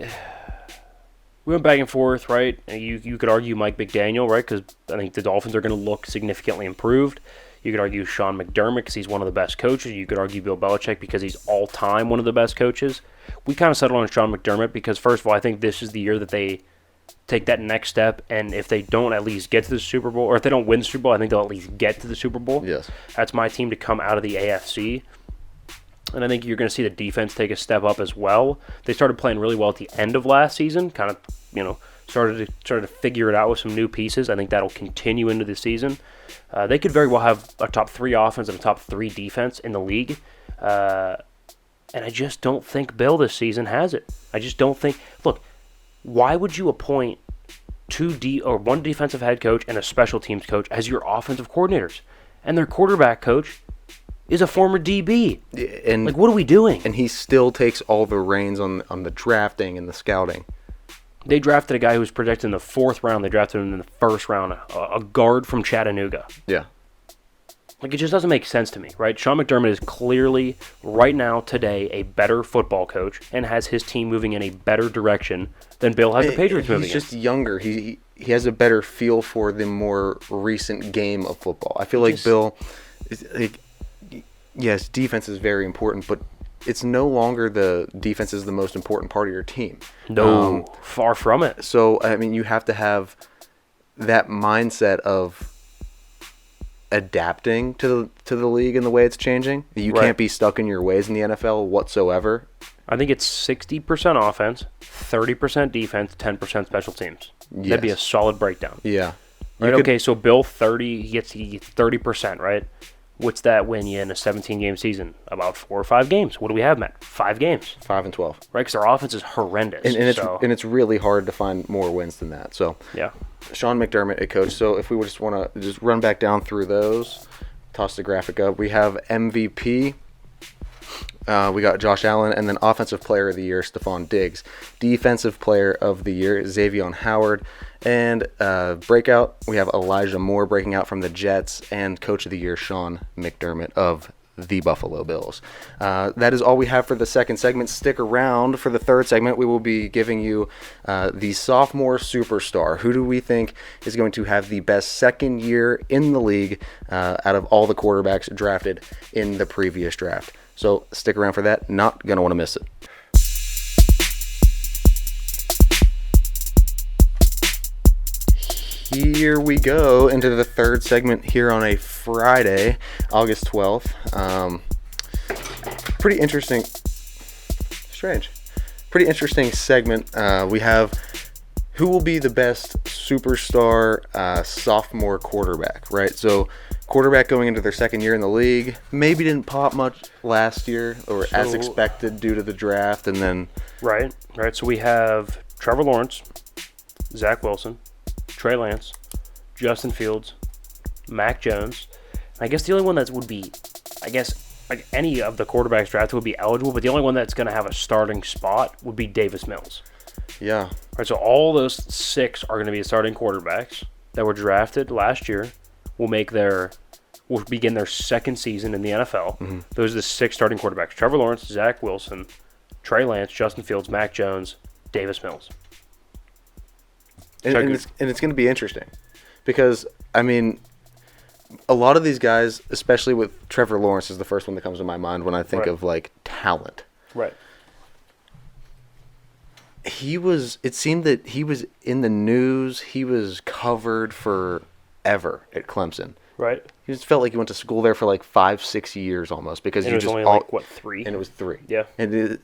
went back and forth, right? And you could argue Mike McDaniel, right? Because I think the Dolphins are going to look significantly improved. You could argue Sean McDermott because he's one of the best coaches. You could argue Bill Belichick because he's all-time one of the best coaches. We kind of settled on Sean McDermott because, first of all, I think this is the year that they take that next step. And if they don't at least get to the Super Bowl, or if they don't win the Super Bowl, I think they'll at least get to the Super Bowl. Yes. That's my team to come out of the AFC. And I think you're going to see the defense take a step up as well. They started playing really well at the end of last season, kind of, started to figure it out with some new pieces. I think that'll continue into the season. They could very well have a top 3 offense and a top 3 defense in the league. And I just don't think Bill this season has it. I just don't think. Look, why would you appoint one defensive head coach and a special teams coach as your offensive coordinators? And their quarterback coach is a former DB. And what are we doing? And he still takes all the reins on the drafting and the scouting. They drafted a guy who was projected in the 4th round. They drafted him in the 1st round, a guard from Chattanooga. Yeah. It just doesn't make sense to me, right? Sean McDermott is clearly, right now, today, a better football coach and has his team moving in a better direction than Bill has the Patriots moving in. He's just younger. He has a better feel for the more recent game of football. I feel like Bill is yes, defense is very important, but it's no longer the defense is the most important part of your team. No, far from it. So, I mean, you have to have that mindset of adapting to the league and the way it's changing. You can't be stuck in your ways in the NFL whatsoever. I think it's 60% offense, 30% defense, 10% special teams. Yes. That'd be a solid breakdown. Yeah. Right. Okay. So Bill 30, he gets 30%. Right. What's that win you in a 17-game season? About 4 or 5 games. What do we have, Matt? 5 games. 5 and 12. Right, because our offense is horrendous. And it's really hard to find more wins than that. So yeah. Sean McDermott, a coach. So if we just want to just run back down through those, toss the graphic up. We have MVP. we got Josh Allen, and then Offensive Player of the Year, Stephon Diggs. Defensive Player of the Year, Xavier Howard. And breakout, we have Elijah Moore breaking out from the Jets, and Coach of the Year, Sean McDermott of the Buffalo Bills. That is all we have for the second segment. Stick around for the third segment. We will be giving you the sophomore superstar. Who do we think is going to have the best second year in the league out of all the quarterbacks drafted in the previous draft? So stick around for that. Not going to want to miss it. Here we go into the third segment here on a Friday, August 12th. Pretty interesting. Strange. Pretty interesting segment. We have who will be the best superstar sophomore quarterback, right? So quarterback going into their second year in the league, maybe didn't pop much last year or as expected due to the draft, and then... Right. So we have Trevor Lawrence, Zach Wilson, Trey Lance, Justin Fields, Mac Jones. I guess the only one that would be, like any of the quarterbacks drafted would be eligible, but the only one that's going to have a starting spot would be Davis Mills. Yeah. Right, so all those 6 are going to be starting quarterbacks that were drafted last year. Will begin their second season in the NFL. Mm-hmm. Those are the 6 starting quarterbacks: Trevor Lawrence, Zach Wilson, Trey Lance, Justin Fields, Mac Jones, Davis Mills. And it's going to be interesting because, I mean, a lot of these guys, especially with Trevor Lawrence, is the first one that comes to my mind when I think of, like, talent. Right. It seemed that he was in the news. He was covered forever at Clemson. Right. He just felt like he went to school there for like 5-6 years almost because And you it was just only 3? And it was 3. Yeah. And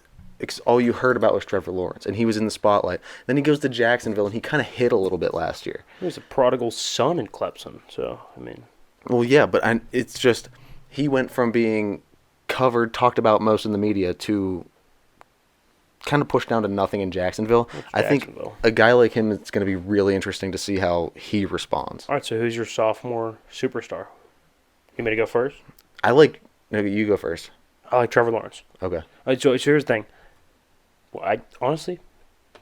all you heard about was Trevor Lawrence, and he was in the spotlight. Then he goes to Jacksonville, and he kind of hit a little bit last year. He was a prodigal son in Clemson, so, I mean... Well, yeah, but it's just he went from being covered, talked about most in the media, to kind of pushed down to nothing in Jacksonville. I think a guy like him, it's going to be really interesting to see how he responds. All right, so who's your sophomore superstar? You want me to go first? No, you go first. I like Trevor Lawrence. Okay. All right, so here's the thing. Well, I honestly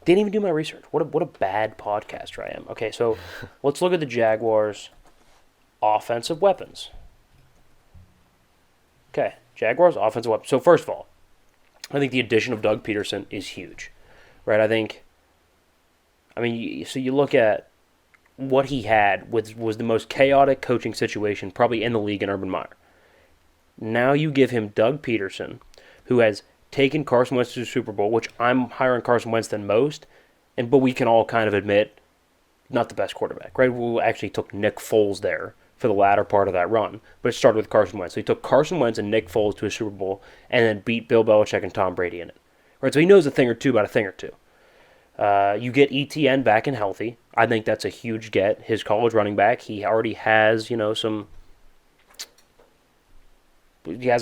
didn't even do my research. What a bad podcaster I am. Okay, so let's look at the Jaguars' offensive weapons. Okay, Jaguars' offensive weapons. So first of all, I think the addition of Doug Peterson is huge, right? So you look at what he had was the most chaotic coaching situation probably in the league in Urban Meyer. Now you give him Doug Peterson, who has taken Carson Wentz to the Super Bowl, which I'm higher on Carson Wentz than most, but we can all kind of admit, not the best quarterback, right? We actually took Nick Foles there for the latter part of that run, but it started with Carson Wentz. So he took Carson Wentz and Nick Foles to a Super Bowl and then beat Bill Belichick and Tom Brady in it. Right, so he knows a thing or two about a thing or two. You get ETN back and healthy. I think that's a huge get. His college running back, he already has, he has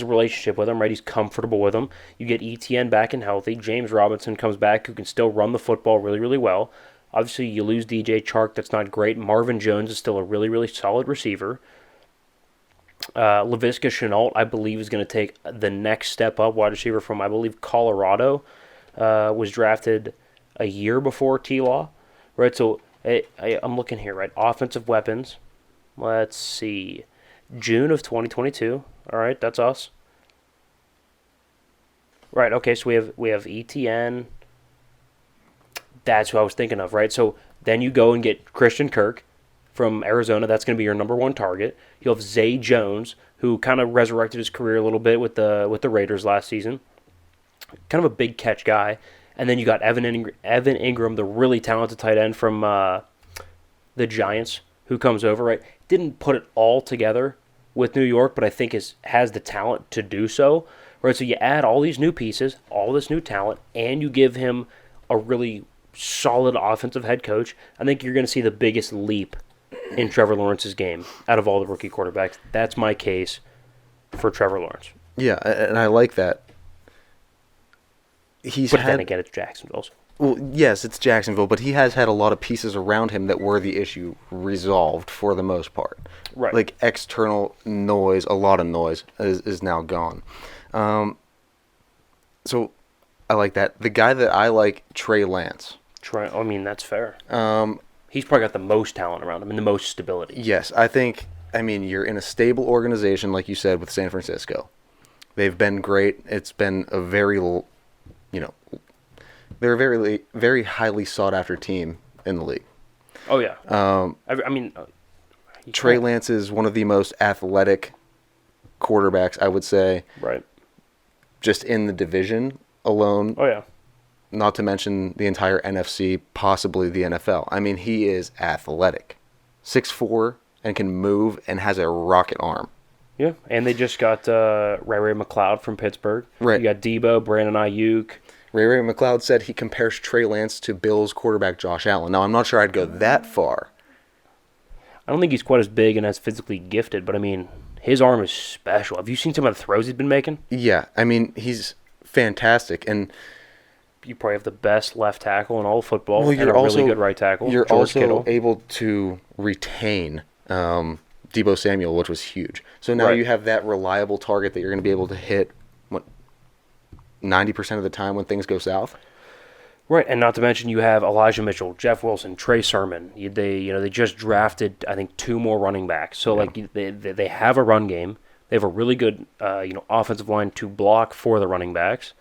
a relationship with him, right? He's comfortable with him. You get ETN back and healthy. James Robinson comes back, who can still run the football really, really well. Obviously, you lose DJ Chark. That's not great. Marvin Jones is still a really, really solid receiver. Laviska Shenault, I believe, is going to take the next step up. Wide receiver from, I believe, Colorado. Was drafted a year before T-Law. Right, so I'm looking here, right? Offensive weapons. Let's see. June of 2022. All right, that's us. Right, okay, so we have ETN. That's who I was thinking of, right? So then you go and get Christian Kirk from Arizona. That's going to be your number 1 target. You'll have Zay Jones, who kind of resurrected his career a little bit with the Raiders last season. Kind of a big catch guy. And then you got Evan Ingram, the really talented tight end from the Giants, who comes over, right? Didn't put it all together with New York, but I think has the talent to do so, right? So you add all these new pieces, all this new talent, and you give him a really solid offensive head coach. I think you're going to see the biggest leap in Trevor Lawrence's game out of all the rookie quarterbacks. That's my case for Trevor Lawrence. Yeah, and I like that. Then again, it's Jacksonville. Well, yes, it's Jacksonville, but he has had a lot of pieces around him that were the issue resolved for the most part. Right. Like external noise, a lot of noise is now gone. So I like that. The guy that I like, Trey Lance. I mean, that's fair. He's probably got the most talent around him and the most stability. Yes, I mean, you're in a stable organization, like you said, with San Francisco. They've been great. It's been a very, they're a very, very highly sought after team in the league. Oh, yeah. I mean, Trey Lance is one of the most athletic quarterbacks, I would say. Right. Just in the division alone. Oh, yeah. Not to mention the entire NFC, possibly the NFL. I mean, he is athletic. 6'4", and can move and has a rocket arm. Yeah, and they just got Ray McLeod from Pittsburgh. Right. You got Debo, Brandon Ayuk. Ray McLeod said he compares Trey Lance to Bills quarterback Josh Allen. Now, I'm not sure I'd go that far. I don't think he's quite as big and as physically gifted, but I mean, his arm is special. Have you seen some of the throws he's been making? Yeah, I mean, he's fantastic. And you probably have the best left tackle in all of football. well, and a really good right tackle. You're George also Kittle. able to retain Debo Samuel, which was huge. So now Right. you have that reliable target that you're going to be able to hit 90% of the time when things go south. Right, and not to mention you have Elijah Mitchell, Jeff Wilson, Trey Sermon. They just drafted, I think, 2 more running backs. So like they have a run game. They have a really good offensive line to block for the running backs.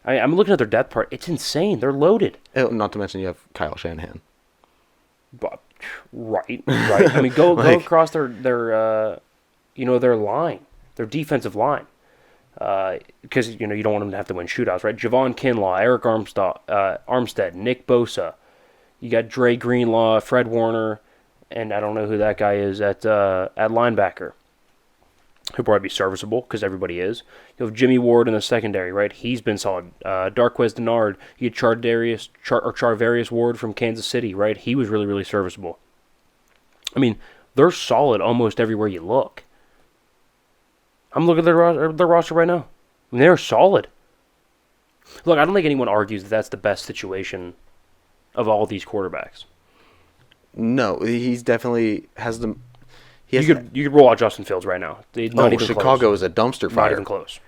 I'm looking at their depth part. It's insane. They're loaded. Not to mention you have Kyle Shanahan. But, right. I mean, go across their line, their defensive line, because you don't want them to have to win shootouts, right? Javon Kinlaw, Eric Armstead, Nick Bosa, you got Dre Greenlaw, Fred Warner, and I don't know who that guy is at linebacker. He'll probably be serviceable because everybody is. You have Jimmy Ward in the secondary, right? He's been solid. Darqueze Dennard. You get Charvarius Ward from Kansas City, right? He was really, really serviceable. I mean, they're solid almost everywhere you look. I'm looking at their roster right now. I mean, they're solid. Look, I don't think anyone argues that that's the best situation of all these quarterbacks. No, he's definitely has the. You could roll out Justin Fields right now. Not even Chicago close. is a dumpster fire. Not even close.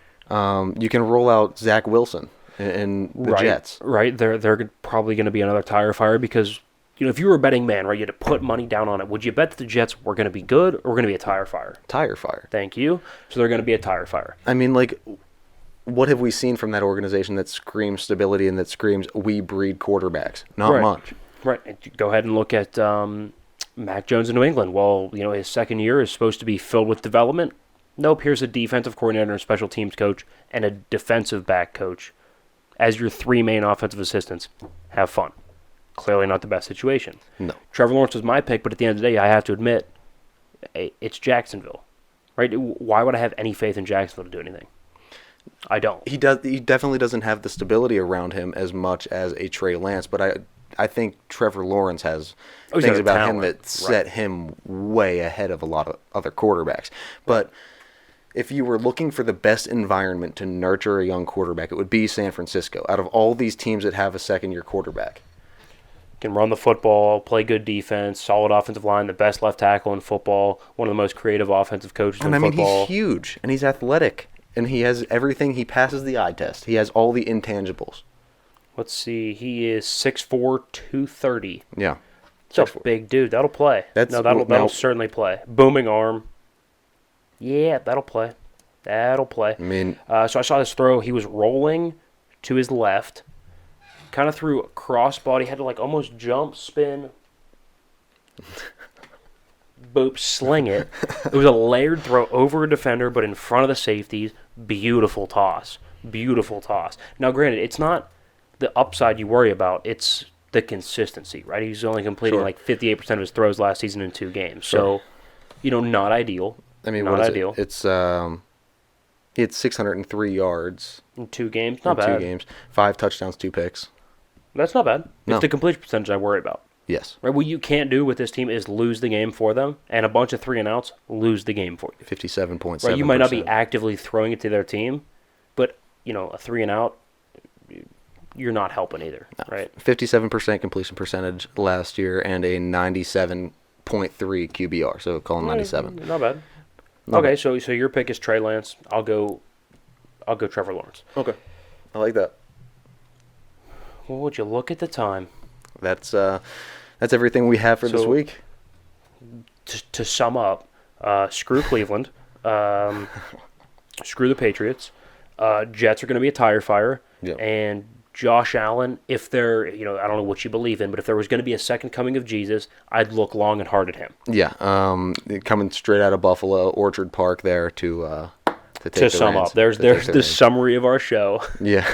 You can roll out Zach Wilson in the Jets. Right, they're probably going to be another tire fire because if you were a betting man, right, you had to put money down on it. Would you bet that the Jets were going to be good or were going to be a tire fire? Tire fire. Thank you. So they're going to be a tire fire. I mean, like, what have we seen from that organization that screams stability and that screams we breed quarterbacks? Not much. Right. And go ahead and look at Mac Jones in New England. Well, his second year is supposed to be filled with development. Nope, here's a defensive coordinator, a special teams coach, and a defensive back coach as your 3 main offensive assistants. Have fun. Clearly not the best situation. No. Trevor Lawrence was my pick, but at the end of the day, I have to admit, it's Jacksonville. Right? Why would I have any faith in Jacksonville to do anything? I don't. He definitely doesn't have the stability around him as much as a Trey Lance, but I think Trevor Lawrence has things about him that set him way ahead of a lot of other quarterbacks. But if you were looking for the best environment to nurture a young quarterback, it would be San Francisco. Out of all these teams that have a second-year quarterback. Can run the football, play good defense, solid offensive line, the best left tackle in football, one of the most creative offensive coaches in football. He's huge, and he's athletic, and he has everything. He passes the eye test. He has all the intangibles. Let's see. He is 6'4", 230. Yeah. That's a big dude. That'll play. That'll certainly play. Booming arm. Yeah, that'll play. I mean, so I saw this throw. He was rolling to his left, kind of threw a crossbody, had to almost jump, spin, boop, sling it. It was a layered throw over a defender, but in front of the safeties. Beautiful toss. Now, granted, it's not the upside you worry about. It's the consistency, right? He's only completing 58% of his throws last season in 2 games. Sure. So, not ideal. I mean, not ideal. It's he had 603 yards in 2 games. Not bad. 2 games, 5 touchdowns, 2 picks. That's not bad. No. It's the completion percentage I worry about. Yes. Right. What you can't do with this team is lose the game for them, and a bunch of 3-and-outs lose the game for you. 57.7%. Right. You might not be actively throwing it to their team, but a 3-and-out, you're not helping either. No. Right. 57% completion percentage last year and a 97.3 QBR. So call him 97. Not bad. Okay, so your pick is Trey Lance. I'll go Trevor Lawrence. Okay. I like that. Well, would you look at the time? That's everything we have for this So- week. To sum up, screw Cleveland, screw the Patriots. Jets are going to be a tire fire, Yep. and Josh Allen, if there, I don't know what you believe in, but if there was going to be a second coming of Jesus, I'd look long and hard at him. Yeah, coming straight out of Buffalo, Orchard Park there to take To the sum reins. up, there's To take the reins. summary of our show. Yeah.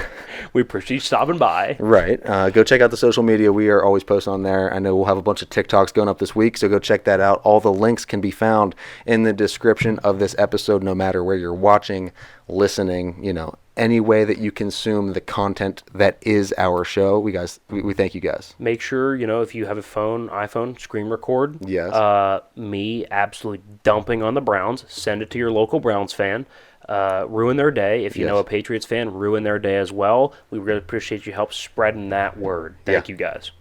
We appreciate you stopping by. Right. Go check out the social media. We are always posting on there. I know we'll have a bunch of TikToks going up this week, so go check that out. All the links can be found in the description of this episode, no matter where you're watching, listening, any way that you consume the content that is our show. We thank you guys. Make sure, if you have a iPhone, screen record. Yes. Me absolutely dumping on the Browns. Send it to your local Browns fan. Ruin their day. If you Yes. know a Patriots fan, ruin their day as well. We really appreciate you help spreading that word. Thank Yeah. you guys.